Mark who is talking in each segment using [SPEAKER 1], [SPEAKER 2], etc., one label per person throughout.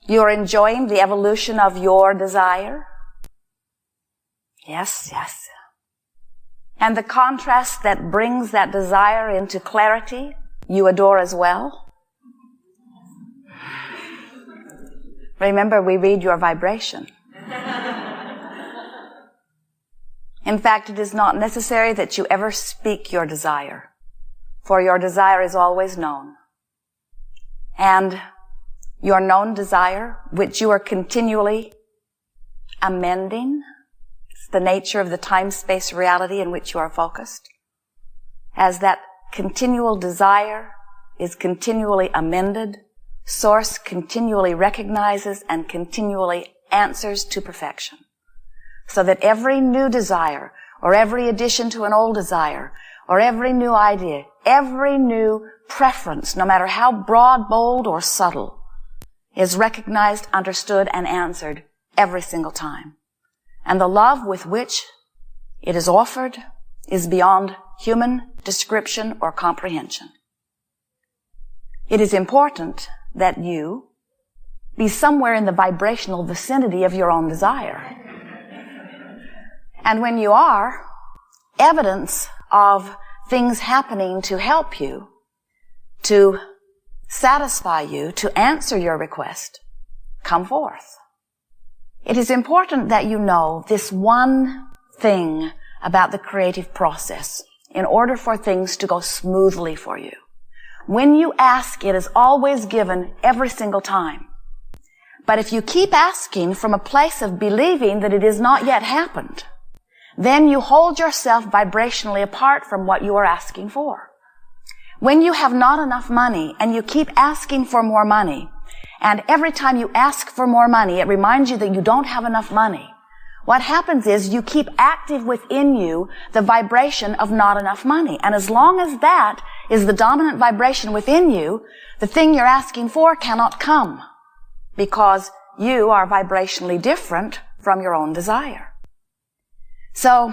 [SPEAKER 1] You're enjoying the evolution of your desire? Yes, yes. And the contrast that brings that desire into clarity, you adore as well? Remember, we read your vibration. In fact, it is not necessary that you ever speak your desire, for your desire is always known. And your known desire, which you are continually amending, it's the nature of the time-space reality in which you are focused. As that continual desire is continually amended, Source continually recognizes and continually answers to perfection. So that every new desire, or every addition to an old desire, or every new idea, every new preference, no matter how broad, bold, or subtle, is recognized, understood, and answered every single time. And the love with which it is offered is beyond human description or comprehension. It is important that you be somewhere in the vibrational vicinity of your own desire. And when you are, evidence of things happening to help you, to satisfy you, to answer your request, come forth. It is important that you know this one thing about the creative process in order for things to go smoothly for you. When you ask, it is always given every single time. But if you keep asking from a place of believing that it has not yet happened, then you hold yourself vibrationally apart from what you are asking for. When you have not enough money and you keep asking for more money, and every time you ask for more money, it reminds you that you don't have enough money, what happens is you keep active within you the vibration of not enough money. And as long as that is the dominant vibration within you, the thing you're asking for cannot come, because you are vibrationally different from your own desire. So,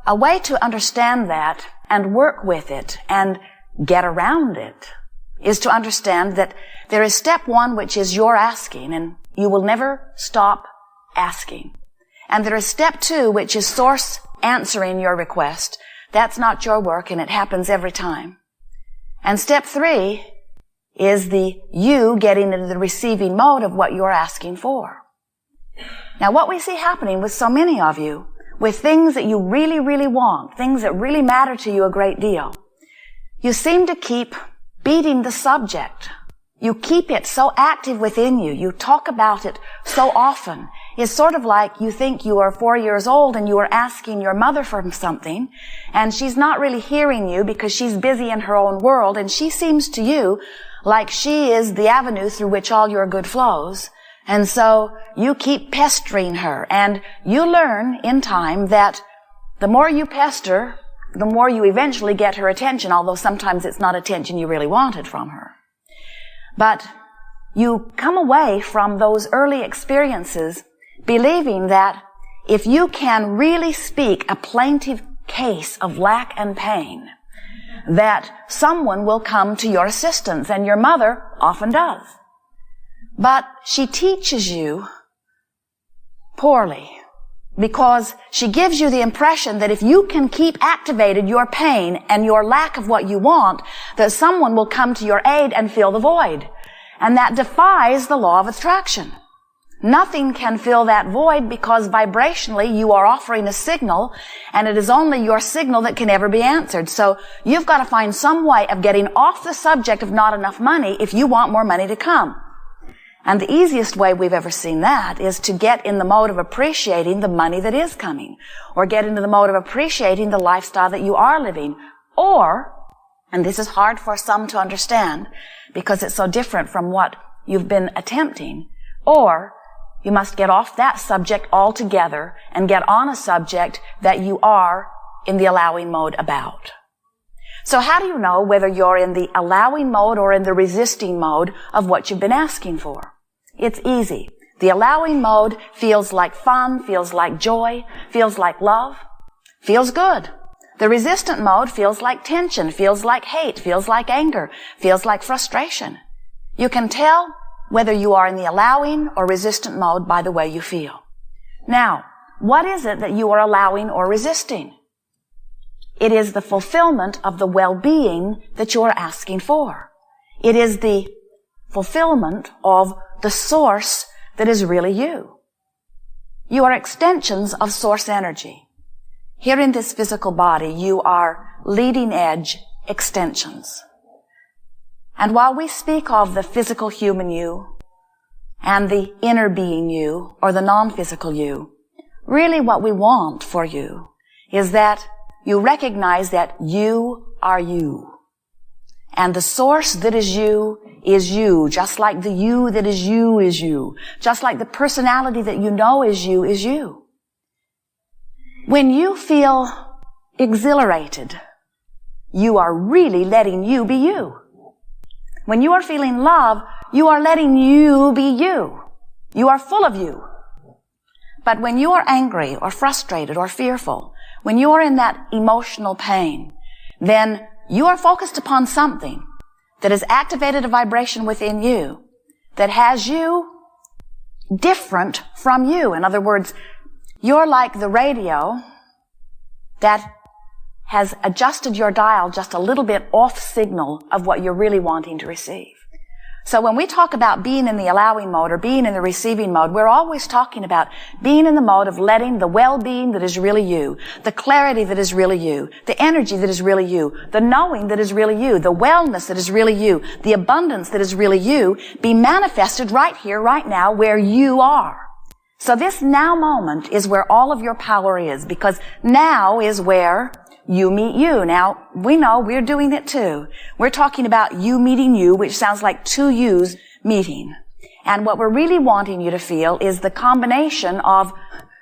[SPEAKER 1] a way to understand that and work with it and get around it is to understand that there is step one, which is your asking, and you will never stop asking. And there is step two, which is Source answering your request. That's not your work, and it happens every time. And step three is the you getting into the receiving mode of what you're asking for. Now, what we see happening with so many of you, with things that you really, really want, things that really matter to you a great deal, you seem to keep beating the subject. You keep it so active within you. You talk about it so often. It's sort of like you think you are 4 years old and you are asking your mother for something, and she's not really hearing you because she's busy in her own world, and she seems to you like she is the avenue through which all your good flows. And so you keep pestering her, and you learn in time that the more you pester, the more you eventually get her attention, although sometimes it's not attention you really wanted from her. But you come away from those early experiences believing that if you can really speak a plaintive case of lack and pain, that someone will come to your assistance, and your mother often does. But she teaches you poorly, because she gives you the impression that if you can keep activated your pain and your lack of what you want, that someone will come to your aid and fill the void. And that defies the law of attraction. Nothing can fill that void, because vibrationally you are offering a signal, and it is only your signal that can ever be answered. So you've got to find some way of getting off the subject of not enough money if you want more money to come. And the easiest way we've ever seen that is to get in the mode of appreciating the money that is coming, or get into the mode of appreciating the lifestyle that you are living. Or, and this is hard for some to understand because it's so different from what you've been attempting, or you must get off that subject altogether and get on a subject that you are in the allowing mode about. So how do you know whether you're in the allowing mode or in the resisting mode of what you've been asking for? It's easy. The allowing mode feels like fun, feels like joy, feels like love, feels good. The resistant mode feels like tension, feels like hate, feels like anger, feels like frustration. You can tell whether you are in the allowing or resistant mode by the way you feel. Now, what is it that you are allowing or resisting? It is the fulfillment of the well-being that you are asking for. It is the fulfillment of the source that is really you. You are extensions of source energy. Here in this physical body, you are leading edge extensions. And while we speak of the physical human you and the inner being you or the non-physical you, really what we want for you is that you recognize that you are you. And the source that is you, just like the you that is you, just like the personality that you know is you is you. When you feel exhilarated, you are really letting you be you. When you are feeling love, you are letting you be you. You are full of you. But when you are angry or frustrated or fearful, when you are in that emotional pain, then you are focused upon something that has activated a vibration within you that has you different from you. In other words, you're like the radio that has adjusted your dial just a little bit off signal of what you're really wanting to receive. So when we talk about being in the allowing mode or being in the receiving mode, we're always talking about being in the mode of letting the well-being that is really you, the clarity that is really you, the energy that is really you, the knowing that is really you, the wellness that is really you, the abundance that is really you, be manifested right here, right now, where you are. So this now moment is where all of your power is, because now is where you meet you. Now, we know we're doing it too. We're talking about you meeting you, which sounds like two yous meeting. And what we're really wanting you to feel is the combination of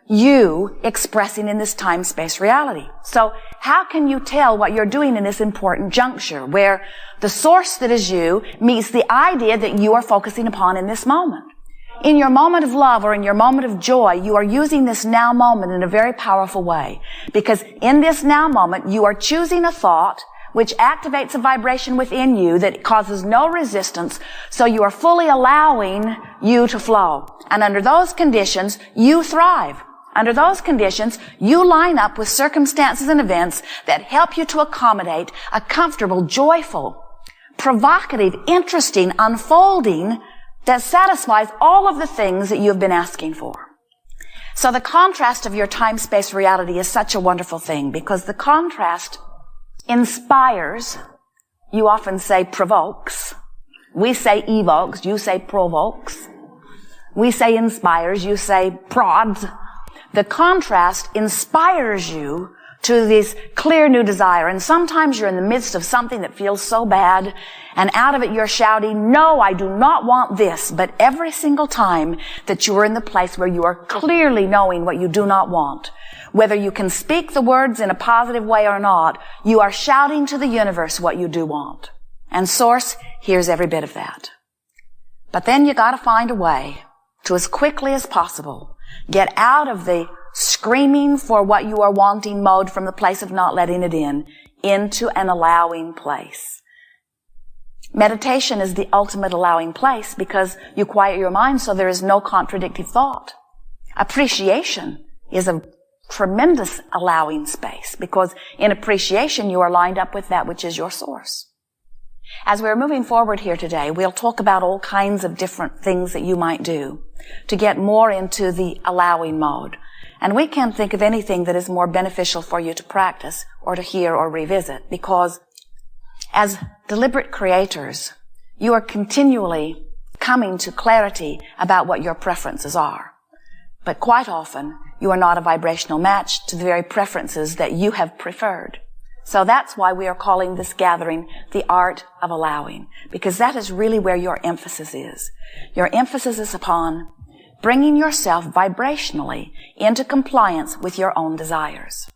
[SPEAKER 1] you expressing in this time-space reality. So how can you tell what you're doing in this important juncture where the source that is you meets the idea that you are focusing upon in this moment? In your moment of love or in your moment of joy, you are using this now moment in a very powerful way. Because in this now moment, you are choosing a thought which activates a vibration within you that causes no resistance, so you are fully allowing you to flow. And under those conditions, you thrive. Under those conditions, you line up with circumstances and events that help you to accommodate a comfortable, joyful, provocative, interesting unfolding that satisfies all of the things that you've been asking for. So the contrast of your time-space reality is such a wonderful thing because the contrast inspires, you often say provokes. We say evokes, you say provokes. We say inspires, you say prods. The contrast inspires you to this clear new desire. And sometimes you're in the midst of something that feels so bad, and out of it you're shouting, no, I do not want this. But every single time that you are in the place where you are clearly knowing what you do not want, whether you can speak the words in a positive way or not, you are shouting to the universe what you do want. And Source hears every bit of that. But then you gotta find a way to, as quickly as possible, get out of the screaming for what you are wanting mode from the place of not letting it in, into an allowing place. Meditation is the ultimate allowing place because you quiet your mind so there is no contradictive thought. Appreciation is a tremendous allowing space because in appreciation you are lined up with that which is your source. As we're moving forward here today, we'll talk about all kinds of different things that you might do to get more into the allowing mode. And we can't think of anything that is more beneficial for you to practice or to hear or revisit because as deliberate creators, you are continually coming to clarity about what your preferences are. But quite often, you are not a vibrational match to the very preferences that you have preferred. So that's why we are calling this gathering the art of allowing, because that is really where your emphasis is. Your emphasis is upon bringing yourself vibrationally into compliance with your own desires.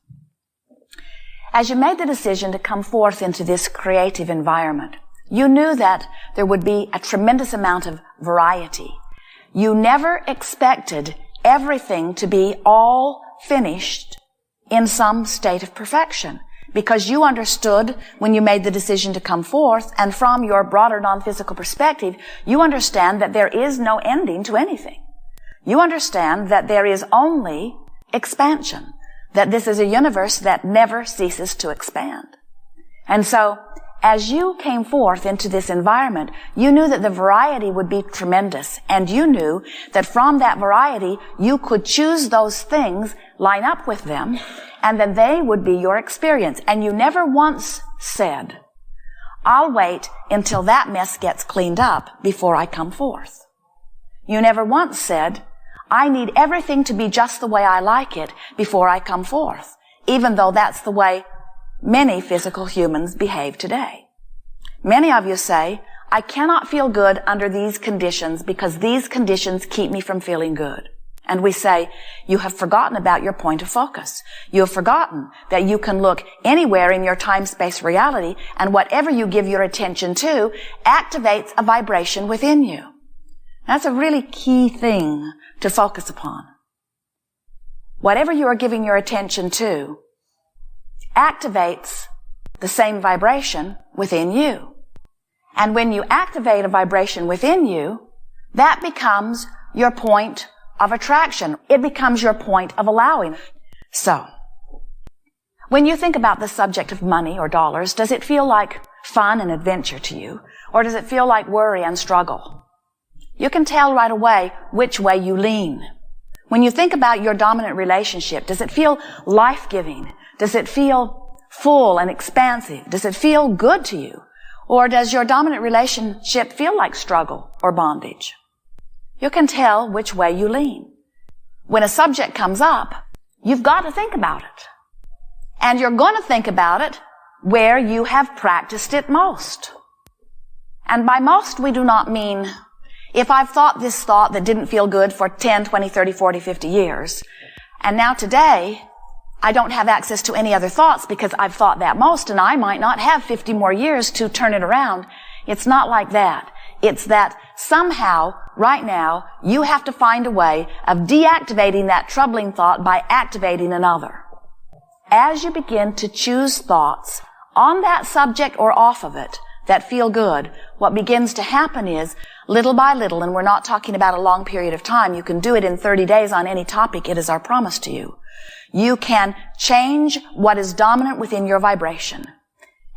[SPEAKER 1] As you made the decision to come forth into this creative environment, you knew that there would be a tremendous amount of variety. You never expected everything to be all finished in some state of perfection, because you understood when you made the decision to come forth, and from your broader non-physical perspective, you understand that there is no ending to anything. You understand that there is only expansion, that this is a universe that never ceases to expand. And so, as you came forth into this environment, you knew that the variety would be tremendous, and you knew that from that variety, you could choose those things, line up with them, and then they would be your experience. And you never once said, I'll wait until that mess gets cleaned up before I come forth. You never once said, I need everything to be just the way I like it before I come forth, even though that's the way many physical humans behave today. Many of you say, I cannot feel good under these conditions because these conditions keep me from feeling good. And we say, you have forgotten about your point of focus. You have forgotten that you can look anywhere in your time-space reality, and whatever you give your attention to activates a vibration within you. That's a really key thing to focus upon. Whatever you are giving your attention to activates the same vibration within you. And when you activate a vibration within you, that becomes your point of attraction. It becomes your point of allowing. So, when you think about the subject of money or dollars, does it feel like fun and adventure to you? Or does it feel like worry and struggle? You can tell right away which way you lean. When you think about your dominant relationship, does it feel life-giving? Does it feel full and expansive? Does it feel good to you? Or does your dominant relationship feel like struggle or bondage? You can tell which way you lean. When a subject comes up, you've got to think about it. And you're going to think about it where you have practiced it most. And by most, we do not mean if I've thought this thought that didn't feel good for 10, 20, 30, 40, 50 years, and now today, I don't have access to any other thoughts because I've thought that most, and I might not have 50 more years to turn it around. It's not like that. It's that somehow, right now, you have to find a way of deactivating that troubling thought by activating another. As you begin to choose thoughts on that subject or off of it that feel good, what begins to happen is, little by little, and we're not talking about a long period of time, you can do it in 30 days on any topic, it is our promise to you. You can change what is dominant within your vibration,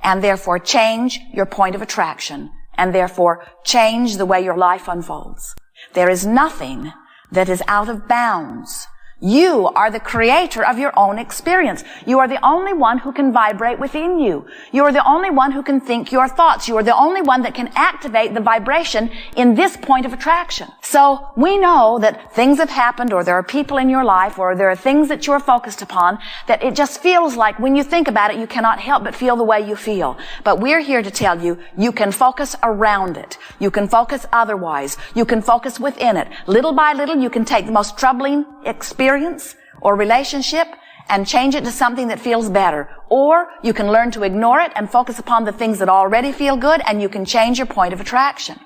[SPEAKER 1] and therefore change your point of attraction, and therefore change the way your life unfolds. There is nothing that is out of bounds. You are the creator of your own experience. You are the only one who can vibrate within you. You are the only one who can think your thoughts. You are the only one that can activate the vibration in this point of attraction. So we know that things have happened, or there are people in your life, or there are things that you are focused upon, that it just feels like when you think about it, you cannot help but feel the way you feel. But we're here to tell you, you can focus around it. You can focus otherwise. You can focus within it. Little by little, you can take the most troubling experience or relationship and change it to something that feels better. Or you can learn to ignore it and focus upon the things that already feel good, and you can change your point of attraction.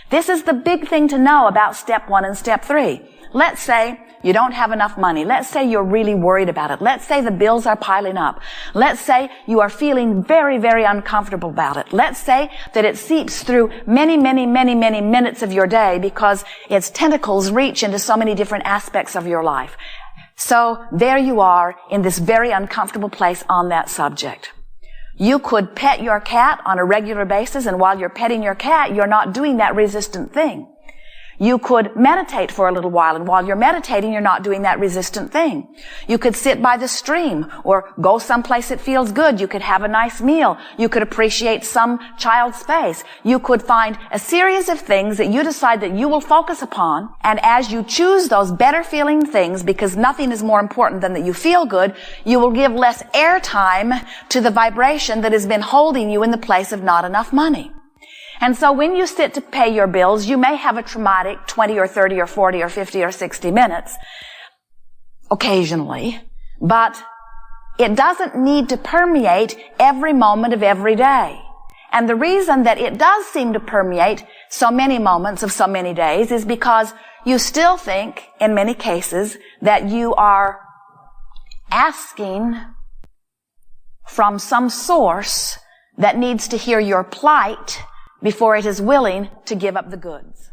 [SPEAKER 1] This is the big thing to know about step 1 and step 3. Let's say you don't have enough money. Let's say you're really worried about it. Let's say the bills are piling up. Let's say you are feeling very, very uncomfortable about it. Let's say that it seeps through many, many, many, many minutes of your day because its tentacles reach into so many different aspects of your life. So there you are in this very uncomfortable place on that subject. You could pet your cat on a regular basis, and while you're petting your cat, you're not doing that resistant thing. You could meditate for a little while, and while you're meditating, you're not doing that resistant thing. You could sit by the stream or go someplace that feels good. You could have a nice meal. You could appreciate some child's face. You could find a series of things that you decide that you will focus upon, and as you choose those better feeling things, because nothing is more important than that you feel good, you will give less airtime to the vibration that has been holding you in the place of not enough money. And so when you sit to pay your bills, you may have a traumatic 20 or 30 or 40 or 50 or 60 minutes occasionally, but it doesn't need to permeate every moment of every day. And the reason that it does seem to permeate so many moments of so many days is because you still think, in many cases, that you are asking from some source that needs to hear your plight before it is willing to give up the goods.